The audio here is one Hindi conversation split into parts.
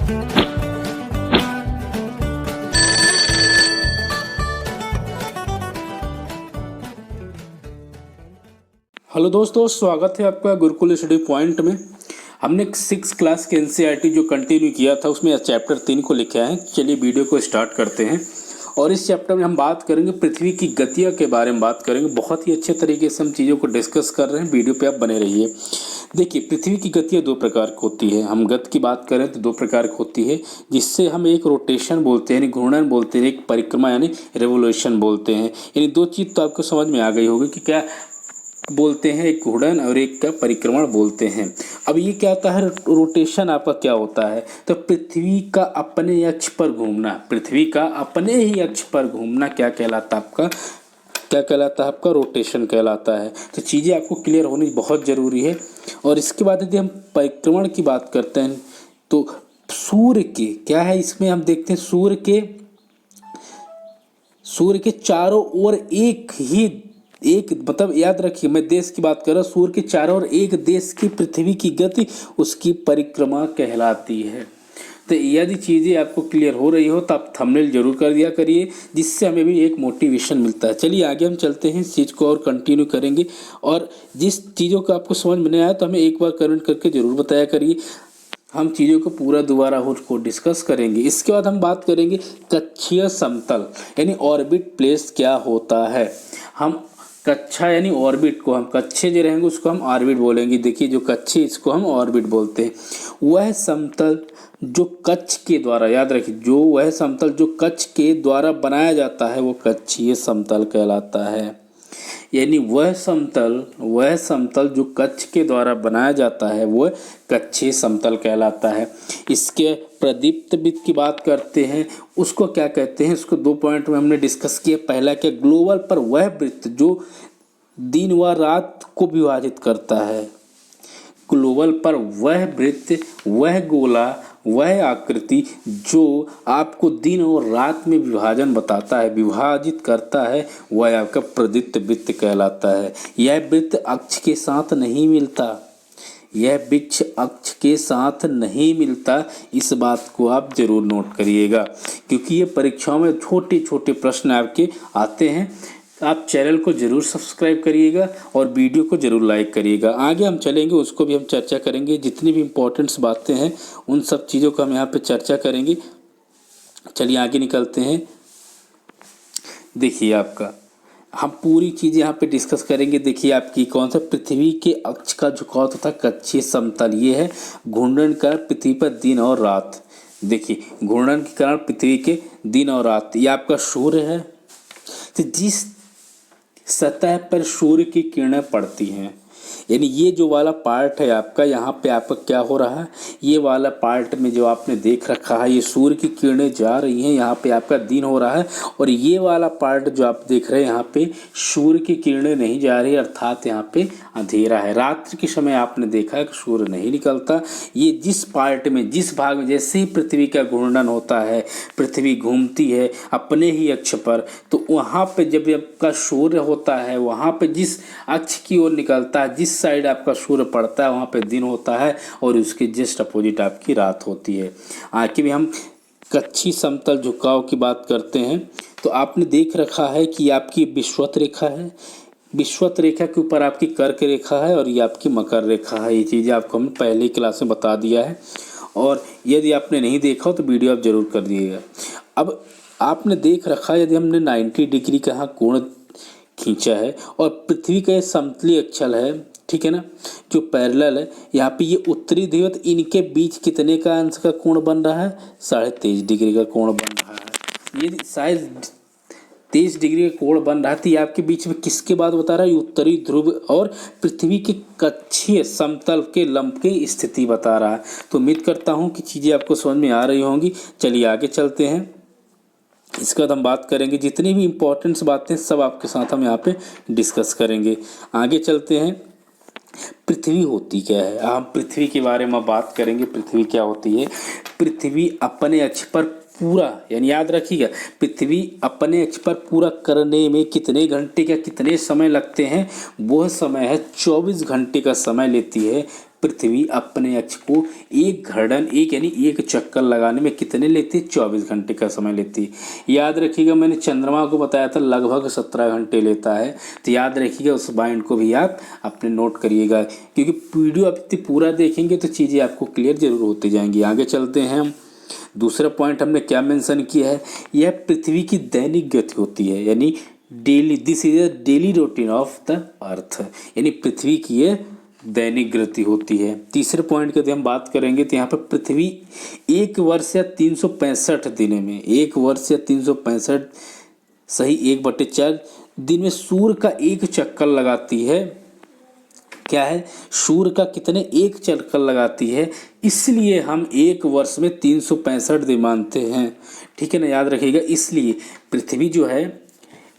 हेलो दोस्तों, स्वागत है आपका गुरुकुल स्टडी पॉइंट में। हमने 6 क्लास के एनसीईआरटी जो कंटिन्यू किया था उसमें चैप्टर 3 को लिखा है। चलिए वीडियो को स्टार्ट करते हैं। और इस चैप्टर में हम बात करेंगे पृथ्वी की गतियों के बारे में बात करेंगे। बहुत ही अच्छे तरीके से हम चीज़ों को डिस्कस कर रहे हैं, वीडियो पे आप बने रहिए। देखिए, पृथ्वी की गतियाँ 2 प्रकार की होती है। हम गति की बात करें तो 2 प्रकार की होती है, जिससे हम एक रोटेशन बोलते हैं यानी घूर्णन बोलते हैं, एक परिक्रमा यानी रेवोल्यूशन बोलते हैं। यानी 2 चीज़ तो आपको समझ में आ गई होगी कि क्या बोलते हैं, एक घूर्णन और एक का परिक्रमण बोलते हैं। अब ये क्या होता है, रोटेशन आपका क्या होता है, तो पृथ्वी का अपने अक्ष पर घूमना, पृथ्वी का अपने ही अक्ष पर घूमना क्या कहलाता है आपका, क्या कहलाता है आपका, रोटेशन कहलाता है। तो चीज़ें आपको क्लियर होनी बहुत ज़रूरी है। और इसके बाद यदि हम परिक्रमण की बात करते हैं तो सूर्य के क्या है, इसमें हम देखते हैं सूर्य के चारों ओर एक मतलब याद रखिए, मैं देश की बात कर रहा हूँ, सूर्य के चारों ओर एक देश की पृथ्वी की गति उसकी परिक्रमा कहलाती है। तो यदि चीज़ें आपको क्लियर हो रही हो तो आप थंबनेल जरूर कर दिया करिए, जिससे हमें भी एक मोटिवेशन मिलता है। चलिए आगे हम चलते हैं, इस चीज़ को और कंटिन्यू करेंगे। और जिस चीज़ों को आपको समझ में नहीं आया तो हमें एक बार कमेंट करके ज़रूर बताया करिए, हम चीज़ों को पूरा दोबारा उसको डिस्कस करेंगे। इसके बाद हम बात करेंगे कक्षीय समतल यानी ऑर्बिट प्लेस क्या होता है। हम कक्षा यानी ऑर्बिट को, हम कक्षे जो रहेंगे उसको हम ऑर्बिट बोलेंगे। देखिए, जो कक्षे इसको हम ऑर्बिट बोलते हैं। वह समतल जो कक्ष के द्वारा, याद रखिए, वह समतल जो कक्ष के द्वारा बनाया जाता है वो कक्षीय समतल कहलाता है। यानी वह समतल जो कक्ष के द्वारा बनाया जाता है वो कक्षीय समतल कहलाता है। इसके प्रदीप्त वृत्त की बात करते हैं, उसको क्या कहते हैं, इसको 2 पॉइंट में हमने डिस्कस किया। पहला क्या, ग्लोबल पर वह वृत्त जो दिन व रात को विभाजित करता है। ग्लोबल पर वह वृत्त, वह गोला, वह आकृति जो आपको दिन और रात में विभाजन बताता है, विभाजित करता है, वह आपका प्रदीप्त वृत्त कहलाता है। यह वृत्त अक्ष के साथ नहीं मिलता, यह वृक्ष अक्ष के साथ नहीं मिलता। इस बात को आप जरूर नोट करिएगा, क्योंकि ये परीक्षाओं में छोटे छोटे प्रश्न आपके आते हैं। आप चैनल को जरूर सब्सक्राइब करिएगा और वीडियो को जरूर लाइक करिएगा। आगे हम चलेंगे, उसको भी हम चर्चा करेंगे। जितनी भी इम्पोर्टेंट्स बातें हैं उन सब चीज़ों को हम यहाँ पे चर्चा करेंगे। चलिए आगे निकलते हैं। देखिए, आपका हम पूरी चीज़ यहाँ पे डिस्कस करेंगे। देखिए, आपकी कौन सा, पृथ्वी के अक्ष का झुकाव तथा कक्षीय समतल, ये है घूर्णन का पृथ्वी पर दिन और रात। देखिए, घूर्णन के कारण पृथ्वी के दिन और रात, ये आपका सूर्य है। तो जिस सतह पर सूर्य की किरणें पड़ती हैं, यानी ये जो वाला पार्ट है आपका, यहाँ पे आपका क्या हो रहा है, ये वाला पार्ट में जो आपने देख रखा है, ये सूर्य की किरणें जा रही हैं, यहाँ पे आपका दिन हो रहा है। और ये वाला पार्ट जो आप देख रहे हैं, यहाँ पे सूर्य की किरणें नहीं जा रही, अर्थात यहाँ पे अंधेरा है। रात्रि के समय आपने देखा है कि सूर्य नहीं निकलता। ये जिस पार्ट में, जिस भाग में, जैसे ही पृथ्वी का घूर्णन होता है, पृथ्वी घूमती है अपने ही अक्ष पर, तो वहाँ पे जब आपका सूर्य होता है, वहाँ पे जिस अक्ष की ओर निकलता है, जिस साइड आपका सूर्य पड़ता है, वहाँ पे दिन होता है और उसके जस्ट अपोजिट आपकी रात होती है। आगे भी हम कक्षीय समतल झुकाव की बात करते हैं। तो आपने देख रखा है कि आपकी विषुवत रेखा है, विषुवत रेखा के ऊपर आपकी कर्क रेखा है और ये आपकी मकर रेखा है। ये चीज़ें आपको हमने पहले क्लास में बता दिया है, और यदि आपने नहीं देखा हो तो वीडियो आप जरूर कर दिएगा। अब आपने देख रखा है, यदि हमने 90 डिग्री का यहाँ कोण खींचा है और पृथ्वी का ये समतलीय अक्षल है, ठीक है ना, जो पैरेलल है, यहाँ पे ये उत्तरी ध्रुव, तो इनके बीच कितने का अंश का कोण बन रहा है, 23.5 डिग्री का कोण बन रहा है। ये शायद 23 डिग्री का कोण बन रहा है, तो ये आपके बीच में किसके बात बता रहा है, उत्तरी ध्रुव और पृथ्वी के कक्षीय समतल के लंब की स्थिति बता रहा है। तो उम्मीद करता हूँ कि चीज़ें आपको समझ में आ रही होंगी। चलिए आगे चलते हैं। इसके बाद हम बात करेंगे, जितनी भी इम्पोर्टेंट्स बातें सब आपके साथ हम यहाँ पे डिस्कस करेंगे। आगे चलते हैं। पृथ्वी होती क्या है, हम पृथ्वी के बारे में बात करेंगे। पृथ्वी क्या होती है, पृथ्वी अपने अक्ष पर पूरा, यानी याद रखिएगा, पृथ्वी अपने अक्ष पर पूरा करने में कितने घंटे का कितने समय लगते हैं, वह समय है 24 घंटे का समय लेती है पृथ्वी अपने अक्ष को एक घर्षण यानी एक चक्कर लगाने में कितने लेती है? 24 घंटे का समय लेती है। याद रखिएगा मैंने चंद्रमा को बताया था लगभग 17 घंटे लेता है, तो याद रखिएगा उस पॉइंट को भी आप अपने नोट करिएगा, क्योंकि वीडियो आप इतनी पूरा देखेंगे तो चीज़ें आपको क्लियर जरूर होती जाएंगी। आगे चलते हैं हम। दूसरा पॉइंट हमने क्या मेंशन किया है? यह पृथ्वी की दैनिक गति होती है, यानी daily, this is a daily routine of the earth, यानी पृथ्वी की ये दैनिक गति होती है। तीसरे पॉइंट की यदि हम बात करेंगे तो यहाँ पर पृथ्वी एक वर्ष या 365 दिन में, एक वर्ष या 365 सही 1/4 दिन में सूर्य का एक चक्कर लगाती है। क्या है? सूर्य का कितने? एक चक्कर लगाती है, इसलिए हम एक वर्ष में 365 दिन मानते हैं। ठीक है ना, याद रखिएगा। इसलिए पृथ्वी जो है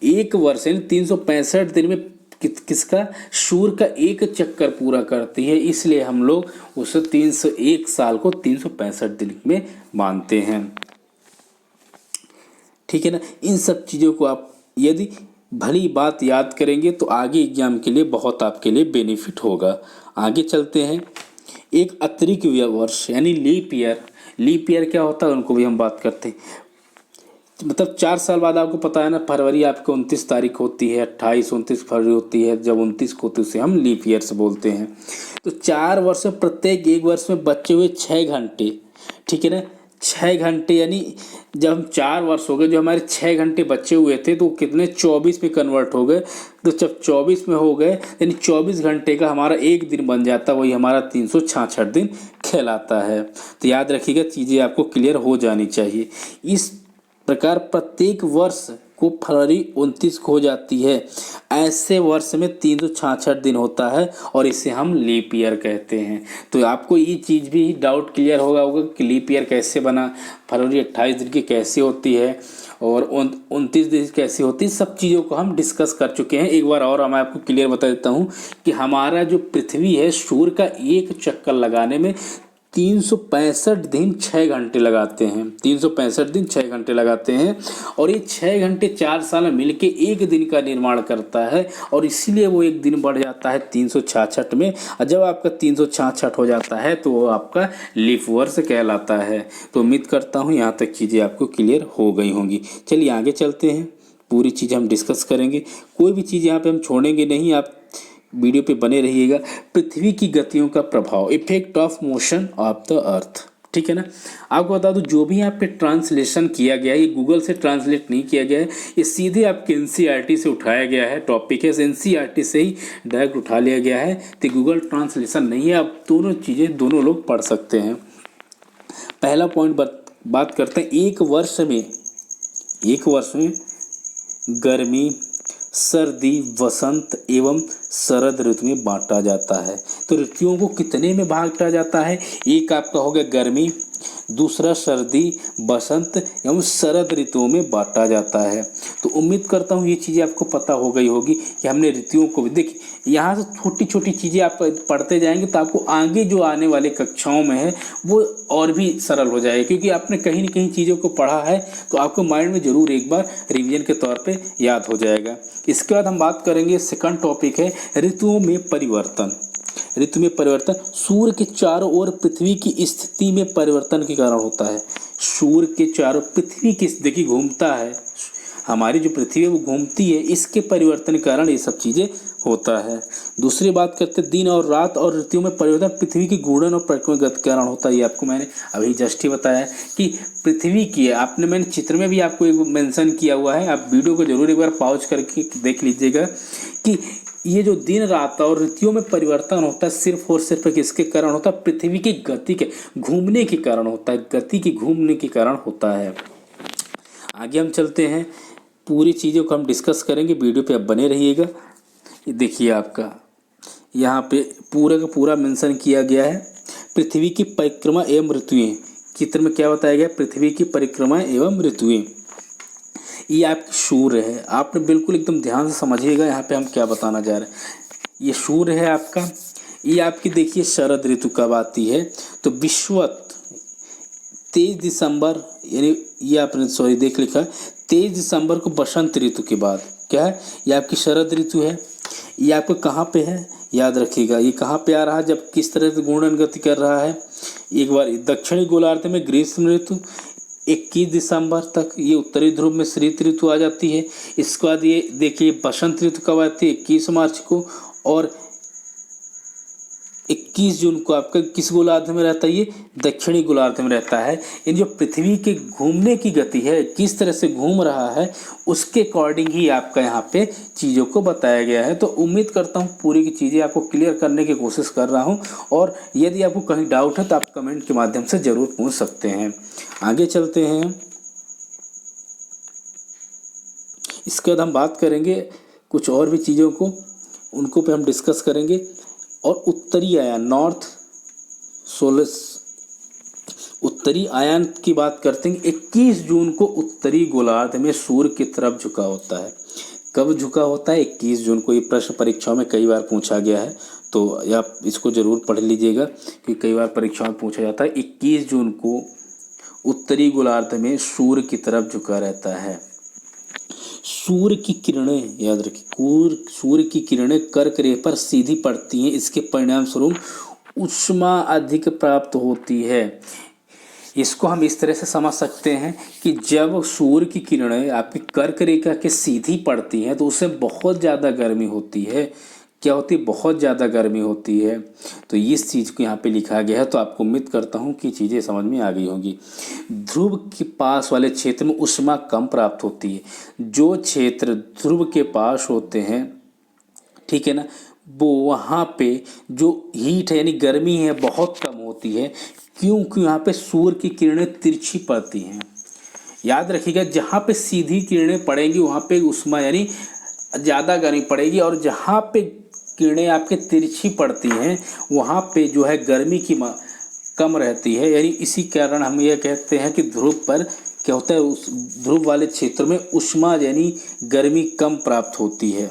एक वर्ष यानी 365 दिन में किसका? सूर्य का एक चक्कर पूरा करती है, इसलिए हम लोग उस 301 साल को 365 दिन में मानते हैं। ठीक है ना, इन सब चीज़ों को आप यदि भली बात याद करेंगे तो आगे एग्जाम के लिए बहुत आपके लिए बेनिफिट होगा। आगे चलते हैं। एक अतिरिक्त वर्ष यानी लीप ईयर, लीप ईयर क्या होता है उनको भी हम बात करते हैं। मतलब 4 साल बाद आपको पता है ना, फरवरी आपको 29 तारीख होती है, 28-29 फरवरी होती है, जब 29 को होती है उसे हम लीप ईयर्स बोलते हैं। तो 4 वर्ष में प्रत्येक एक वर्ष में बचे हुए 6 घंटे, ठीक है ना, 6 घंटे, यानी जब हम 4 वर्ष हो गए, जो हमारे 6 घंटे बचे हुए थे तो कितने? 24 में कन्वर्ट हो गए। तो जब 24 में हो गए यानी 24 घंटे का हमारा एक दिन बन जाता, वही हमारा 366 दिन कहलाता है। तो याद रखिएगा, चीज़ें आपको क्लियर हो जानी चाहिए। इस प्रकार प्रत्येक वर्ष को फरवरी 29 को हो जाती है, ऐसे वर्ष में 366 दिन होता है और इसे हम लीप ईयर कहते हैं। तो आपको ये चीज़ भी डाउट क्लियर होगा कि लीप ईयर कैसे बना, फरवरी 28 दिन की कैसे होती है और 29 दिन कैसे होती है, सब चीज़ों को हम डिस्कस कर चुके हैं। एक बार और मैं आपको क्लियर बता देता हूँ कि हमारा जो पृथ्वी है सूर्य का एक चक्कर लगाने में 365 दिन 6 घंटे लगाते हैं, 365 दिन 6 घंटे लगाते हैं, और ये 6 घंटे 4 साल में मिलके एक दिन का निर्माण करता है, और इसीलिए वो एक दिन बढ़ जाता है 366 में। और जब आपका 366 हो जाता है तो वो आपका लीप वर्ष कहलाता है। तो उम्मीद करता हूँ यहाँ तक चीज़ें आपको क्लियर हो गई होंगी। चलिए आगे चलते हैं, पूरी चीज़ हम डिस्कस करेंगे, कोई भी चीज़ यहाँ पर हम छोड़ेंगे नहीं। आप वीडियो पे बने रहिएगा। पृथ्वी की गतियों का प्रभाव, effect of motion of the earth, ठीक है ना। आपको बता दूं, जो भी यहाँ पे ट्रांसलेशन किया गया है ये गूगल से ट्रांसलेट नहीं किया गया है, ये सीधे आपके एनसीईआरटी से उठाया गया है। टॉपिक है एनसीईआरटी से ही डायरेक्ट उठा लिया गया है, तो गूगल ट्रांसलेशन नहीं है। आप दोनों चीज़ें दोनों लोग पढ़ सकते हैं। पहला पॉइंट बात करते हैं। एक वर्ष में गर्मी, सर्दी, वसंत एवं शरद ऋतु में बांटा जाता है। तो ऋतुओं को कितने में बांटा जाता है? एक आपका हो गया गर्मी, दूसरा सर्दी, वसंत एवं शरद ऋतुओं में बांटा जाता है। तो उम्मीद करता हूँ ये चीज़ें आपको पता हो गई होगी कि हमने ऋतुओं को भी देखिए। यहाँ से छोटी छोटी चीज़ें आप पढ़ते जाएंगे तो आपको आगे जो आने वाले कक्षाओं में है वो और भी सरल हो जाएगा, क्योंकि आपने कहीं न कहीं चीज़ों को पढ़ा है तो आपको माइंड में ज़रूर एक बार रिवीजन के तौर पे याद हो जाएगा। इसके बाद हम बात करेंगे, सेकंड टॉपिक है ऋतुओं में परिवर्तन। ऋतु में परिवर्तन सूर्य के चारों ओर पृथ्वी की स्थिति में परिवर्तन के कारण होता है। सूर्य के चारों पृथ्वी की देखिए घूमता है, हमारी जो पृथ्वी है वो घूमती है, इसके परिवर्तन के कारण ये सब चीज़ें होता है। दूसरी बात करते हैं दिन और रात और ऋतुओं में परिवर्तन पृथ्वी की घूर्णन और परिक्रमण गति के कारण होता है। ये आपको मैंने अभी जस्ट ही बताया कि पृथ्वी की है, मैंने चित्र में भी आपको एक मेंशन किया हुआ है। आप वीडियो को जरूर एक बार पॉज करके देख लीजिएगा कि ये जो दिन रात और ऋतुओं में परिवर्तन होता है सिर्फ और सिर्फ किसके कारण होता है? पृथ्वी की गति के घूमने के कारण होता है, गति की घूमने के कारण होता है। आगे हम चलते हैं, पूरी चीज़ों को हम डिस्कस करेंगे, वीडियो पे आप बने रहिएगा। देखिए आपका यहाँ पे पूरा का पूरा मेंशन किया गया है पृथ्वी की परिक्रमा एवं ऋतुएं। चित्र में क्या बताया गया? पृथ्वी की परिक्रमा एवं ऋतुएं। ये आपकी सूर्य है, आपने बिल्कुल एकदम ध्यान से समझिएगा यहाँ पे हम क्या बताना जा रहे हैं। ये सूर्य है आपका, ये आपकी देखिए शरद ऋतु कब आती है? तो विश्वत 23 दिसंबर, यानी ये आपने देख लिखा 23 दिसंबर को बसंत ऋतु के बाद क्या है? ये आपकी शरद ऋतु है। ये आपको कहाँ पे है? याद रखिएगा ये कहाँ पे आ रहा है, जब किस तरह से घूर्णन गति कर रहा है। एक बार दक्षिणी गोलार्ध में ग्रीष्म ऋतु 21 दिसंबर तक, ये उत्तरी ध्रुव में शीत ऋतु आ जाती है। इसके बाद ये देखिए बसंत ऋतु कब आती है, 21 मार्च को, और 21 जून को आपका किस गोलार्ध में रहता है, ये दक्षिणी गोलार्ध में रहता है। इन जो पृथ्वी के घूमने की गति है, किस तरह से घूम रहा है, उसके अकॉर्डिंग ही आपका यहाँ पे चीज़ों को बताया गया है। तो उम्मीद करता हूँ पूरी की चीज़ें आपको क्लियर करने की कोशिश कर रहा हूँ, और यदि आपको कहीं डाउट है तो आप कमेंट के माध्यम से ज़रूर पूछ सकते हैं। आगे चलते हैं। इसके बाद हम बात करेंगे कुछ और भी चीज़ों को, उनको पे हम डिस्कस करेंगे। और उत्तरी आयान, नॉर्थ सोलस, उत्तरी आयान की बात करते हैं। 21 जून को उत्तरी गोलार्ध में सूर्य की तरफ झुका होता है। कब झुका होता है, 21 जून को। ये प्रश्न परीक्षाओं में कई बार पूछा गया है, तो आप इसको ज़रूर पढ़ लीजिएगा कि कई बार परीक्षाओं में पूछा जाता है। 21 जून को उत्तरी गोलार्ध में सूर्य की तरफ झुका रहता है। सूर्य की किरणें, याद रखिए, सूर्य की किरणें कर्क रेखा पर सीधी पड़ती हैं। इसके परिणाम स्वरूप ऊष्मा अधिक प्राप्त होती है। इसको हम इस तरह से समझ सकते हैं कि जब सूर्य की किरणें आपकी कर्क रेखा के सीधी पड़ती हैं तो उससे बहुत ज़्यादा गर्मी होती है। क्या होती है, बहुत ज़्यादा गर्मी होती है। तो इस चीज़ को यहाँ पे लिखा गया है। तो आपको उम्मीद करता हूँ कि चीज़ें समझ में आ गई होंगी। ध्रुव के पास वाले क्षेत्र में ऊष्मा कम प्राप्त होती है। जो क्षेत्र ध्रुव के पास होते हैं, ठीक है ना, वो वहाँ पे जो हीट है यानी गर्मी है बहुत कम होती है, क्योंकि यहाँ पे सूर्य की किरणें तिरछी पड़ती हैं। याद रखिएगा, जहाँ पे सीधी किरणें पड़ेंगी वहाँ पे ऊष्मा यानी ज़्यादा गर्मी पड़ेगी, और जहाँ पे किरणें आपके तिरछी पड़ती हैं वहाँ पे जो है गर्मी की कम रहती है। यानी इसी कारण हम ये कहते हैं कि ध्रुव पर क्या होता है, उस ध्रुव वाले क्षेत्र में ऊष्मा यानी गर्मी कम प्राप्त होती है।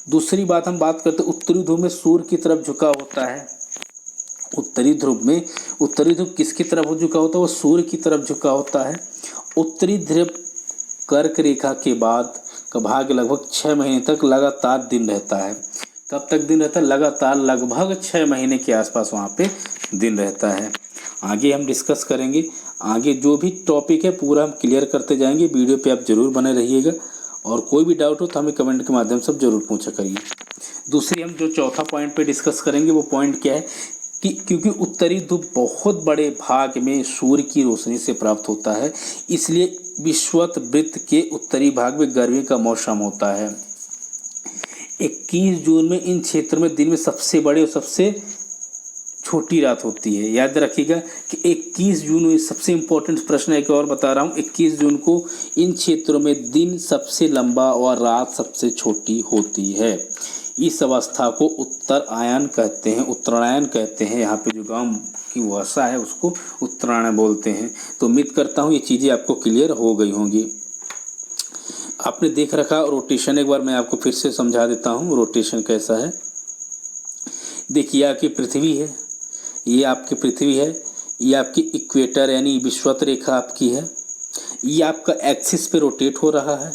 दूसरी बात हम बात करते हैं, उत्तरी ध्रुव में सूर्य की तरफ झुका होता है। उत्तरी ध्रुव किसकी तरफ झुका होता है, वो सूर्य की तरफ झुका होता है। उत्तरी ध्रुव कर्क रेखा के बाद का भाग लगभग 6 महीने तक लगातार दिन रहता है। कब तक दिन रहता है, लगातार लगभग 6 महीने के आसपास वहाँ पे दिन रहता है। आगे हम डिस्कस करेंगे, आगे जो भी टॉपिक है पूरा हम क्लियर करते जाएंगे। वीडियो पे आप ज़रूर बने रहिएगा, और कोई भी डाउट हो तो हमें कमेंट के माध्यम से ज़रूर पूछा करिए। दूसरी हम जो चौथा पॉइंट पे डिस्कस करेंगे वो पॉइंट क्या है कि क्योंकि उत्तरी ध्रुव बहुत बड़े भाग में सूर्य की रोशनी से प्राप्त होता है, इसलिए विषुवत वृत्त के उत्तरी भाग में गर्मी का मौसम होता है। 21 जून में इन क्षेत्रों में दिन में सबसे बड़े और सबसे छोटी रात होती है। याद रखिएगा कि 21 जून में सबसे इम्पोर्टेंट प्रश्न एक और बता रहा हूँ, 21 जून को इन क्षेत्रों में दिन सबसे लंबा और रात सबसे छोटी होती है। इस अवस्था को उत्तर आयन कहते हैं, उत्तरायण कहते हैं। यहाँ पे जो गाँव की भाषा है उसको उत्तरायण बोलते हैं। तो उम्मीद करता हूँ ये चीज़ें आपको क्लियर हो गई होंगी। आपने देख रखा रोटेशन, एक बार मैं आपको फिर से समझा देता हूँ रोटेशन कैसा है। देखिए आपकी पृथ्वी है, ये आपकी पृथ्वी है, ये आपकी इक्वेटर यानी विषुवत रेखा आपकी है, ये आपका एक्सिस पे रोटेट हो रहा है,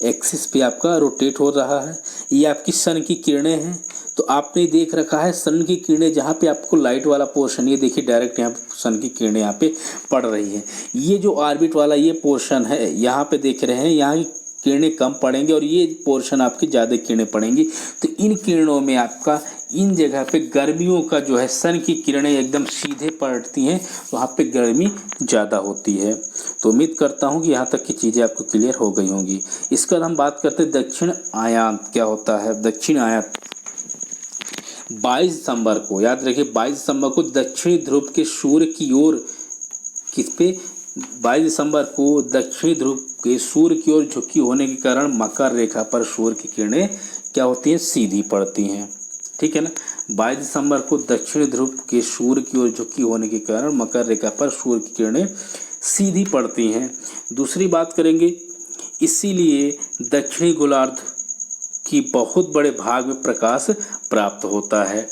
एक्सिस पे आपका रोटेट हो रहा है। ये आपकी सन की किरणें हैं। तो आपने देख रखा है सन की किरणें, जहाँ पे आपको लाइट वाला पोर्शन, ये देखिए डायरेक्ट यहाँ सन की किरणें यहाँ पे पड़ रही हैं। ये जो ऑर्बिट वाला ये पोर्शन है यहाँ पे देख रहे हैं, यहाँ किरणें कम पड़ेंगी और ये पोर्शन आपकी ज़्यादा किरणें पड़ेंगी। तो इन किरणों में आपका इन जगह पे गर्मियों का जो है सन की किरणें एकदम सीधे पड़ती हैं, वहाँ पे गर्मी ज़्यादा होती है। तो उम्मीद करता हूँ कि यहाँ तक की चीज़ें आपको क्लियर हो गई होंगी। इसका हम बात करते हैं दक्षिण आयात क्या होता है। दक्षिण आयात 22 दिसंबर को, याद रखिए 22 दिसंबर को दक्षिणी ध्रुव के सूर्य की ओर, किस पे, 22 दिसंबर को दक्षिणी ध्रुव के सूर्य की ओर झुकी होने के कारण मकर रेखा पर सूर्य की किरणें क्या होती हैं, सीधी पड़ती हैं। ठीक है ना, 22 दिसंबर को दक्षिणी ध्रुव के सूर्य की ओर झुकी होने के कारण मकर रेखा पर सूर्य की किरणें सीधी पड़ती हैं। दूसरी बात करेंगे, इसीलिए दक्षिणी गोलार्ध की बहुत बड़े भाग में प्रकाश प्राप्त होता है।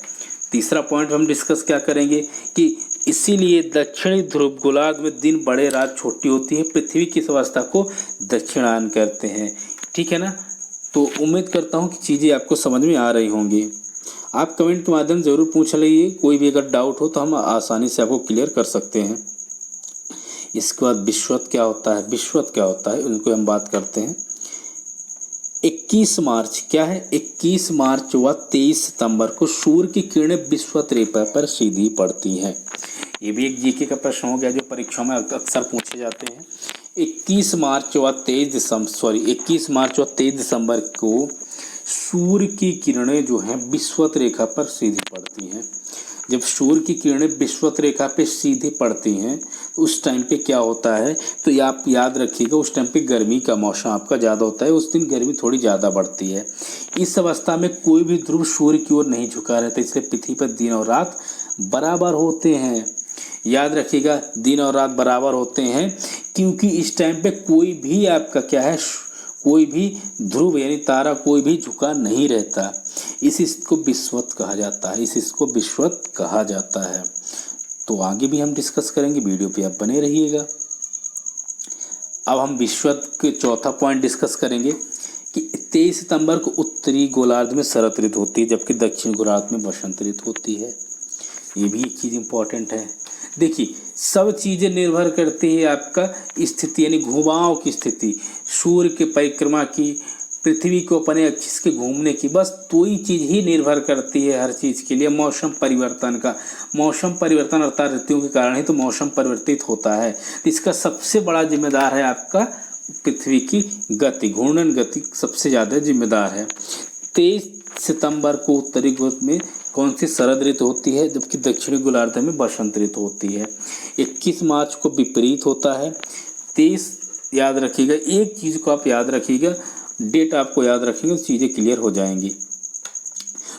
तीसरा पॉइंट हम डिस्कस क्या करेंगे कि इसीलिए दक्षिणी ध्रुव गोलार्ध में दिन बड़े रात छोटी होती है। पृथ्वी की इस अवस्था को दक्षिणायन कहते हैं। ठीक है ना, तो उम्मीद करता हूँ कि चीज़ें आपको समझ में आ रही होंगी। आप कमेंट के माध्यम से ज़रूर पूछ लीजिए, कोई भी अगर डाउट हो तो हम आसानी से आपको क्लियर कर सकते हैं। इसके बाद विश्वत क्या होता है, विश्वत क्या होता है उनको हम बात करते हैं। 21 मार्च क्या है, 21 मार्च व 23 सितंबर को सूर्य की किरणें विश्वत रेखा पर सीधी पड़ती हैं। ये भी एक जीके का प्रश्न हो गया जो परीक्षाओं में अक्सर पूछे जाते हैं। 21 मार्च व 23 दिसंबर को सूर्य की किरणें जो हैं विश्वत रेखा पर सीधी पड़ती हैं। जब सूर्य की किरणें विश्वत रेखा पे सीधी पड़ती हैं तो उस टाइम पे क्या होता है, तो ये आप याद रखिएगा, उस टाइम पे गर्मी का मौसम आपका ज़्यादा होता है, उस दिन गर्मी थोड़ी ज़्यादा बढ़ती है। इस अवस्था में कोई भी ध्रुव सूर्य की ओर नहीं झुका रहता, इसलिए पृथ्वी पर दिन और रात बराबर होते हैं। याद रखिएगा, दिन और रात बराबर होते हैं, क्योंकि इस टाइम पे कोई भी आपका क्या है, कोई भी ध्रुव यानी तारा कोई भी झुका नहीं रहता। इसको विश्वत कहा जाता है, इसको विश्वत कहा जाता है। तो आगे भी हम डिस्कस करेंगे, वीडियो पे आप बने रहिएगा। अब हम विश्वत के चौथा पॉइंट डिस्कस करेंगे कि 23 सितंबर को उत्तरी गोलार्ध में शरद ऋतु होती है, जबकि दक्षिण गोलार्ध में वसंत ऋतु होती है। ये भी एक चीज़ इम्पॉर्टेंट है। देखिए, सब चीज़ें निर्भर करती है आपका स्थिति यानी घुमाव की स्थिति, सूर्य के परिक्रमा की, पृथ्वी को अपने अक्ष के घूमने की, बस दो ही चीज़ ही निर्भर करती है हर चीज़ के लिए, मौसम परिवर्तन का। मौसम परिवर्तन अर्थात ऋतुओं के कारण ही तो मौसम परिवर्तित होता है। इसका सबसे बड़ा जिम्मेदार है आपका पृथ्वी की गति, घूर्णन गति सबसे ज़्यादा जिम्मेदार है। 23 सितंबर को उत्तरी गोलार्ध में कौन सी शरद ऋतु होती है, जबकि दक्षिणी गोलार्ध में वसंत ऋतु होती है। 21 मार्च को विपरीत होता है। 23 याद रखिएगा, एक चीज़ को आप याद रखिएगा, डेट आपको याद रखेंगे तो चीज़ें क्लियर हो जाएंगी।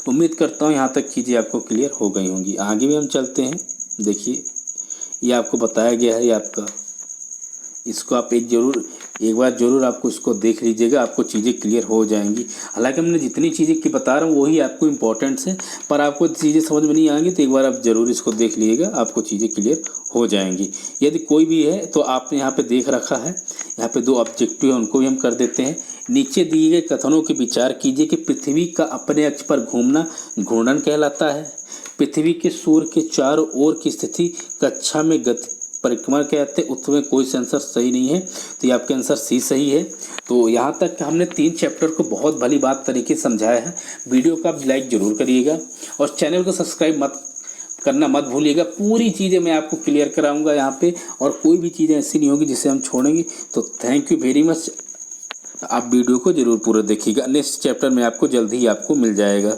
उम्मीद करता हूँ यहाँ तक चीज़ें आपको क्लियर हो गई होंगी। आगे भी हम चलते हैं। देखिए, ये आपको बताया गया है, ये आपका, इसको आप एक बार जरूर आपको इसको देख लीजिएगा, आपको चीज़ें क्लियर हो जाएंगी। हालांकि हमने जितनी चीज़ें की बता रहा हूँ वही आपको इम्पोर्टेंट्स है, पर आपको चीज़ें समझ में नहीं आएंगी तो एक बार आप ज़रूर इसको देख लीजिएगा, आपको चीज़ें क्लियर हो जाएंगी। यदि कोई भी है तो आपने यहाँ पे देख रखा है, यहाँ पे 2 ऑब्जेक्टिव है, उनको भी हम कर देते हैं। नीचे दिए गए कथनों के विचार कीजिए कि पृथ्वी का अपने अक्ष पर घूमना घूर्णन कहलाता है। पृथ्वी के सूर्य के चारों ओर की स्थिति कक्षा में गति परिक्रमा कहते हैं। उत्तर में कोई से आंसर सही नहीं है, तो ये आपके आंसर सी सही है। तो यहाँ तक हमने 3 चैप्टर को बहुत भली बात तरीके से समझाया है। वीडियो का लाइक जरूर करिएगा और चैनल को सब्सक्राइब करना मत भूलिएगा। पूरी चीज़ें मैं आपको क्लियर कराऊंगा यहाँ पे, और कोई भी चीज़ें ऐसी नहीं होगी जिसे हम छोड़ेंगे। तो थैंक यू वेरी मच। आप वीडियो को जरूर पूरा देखिएगा। नेक्स्ट चैप्टर में आपको जल्द ही आपको मिल जाएगा।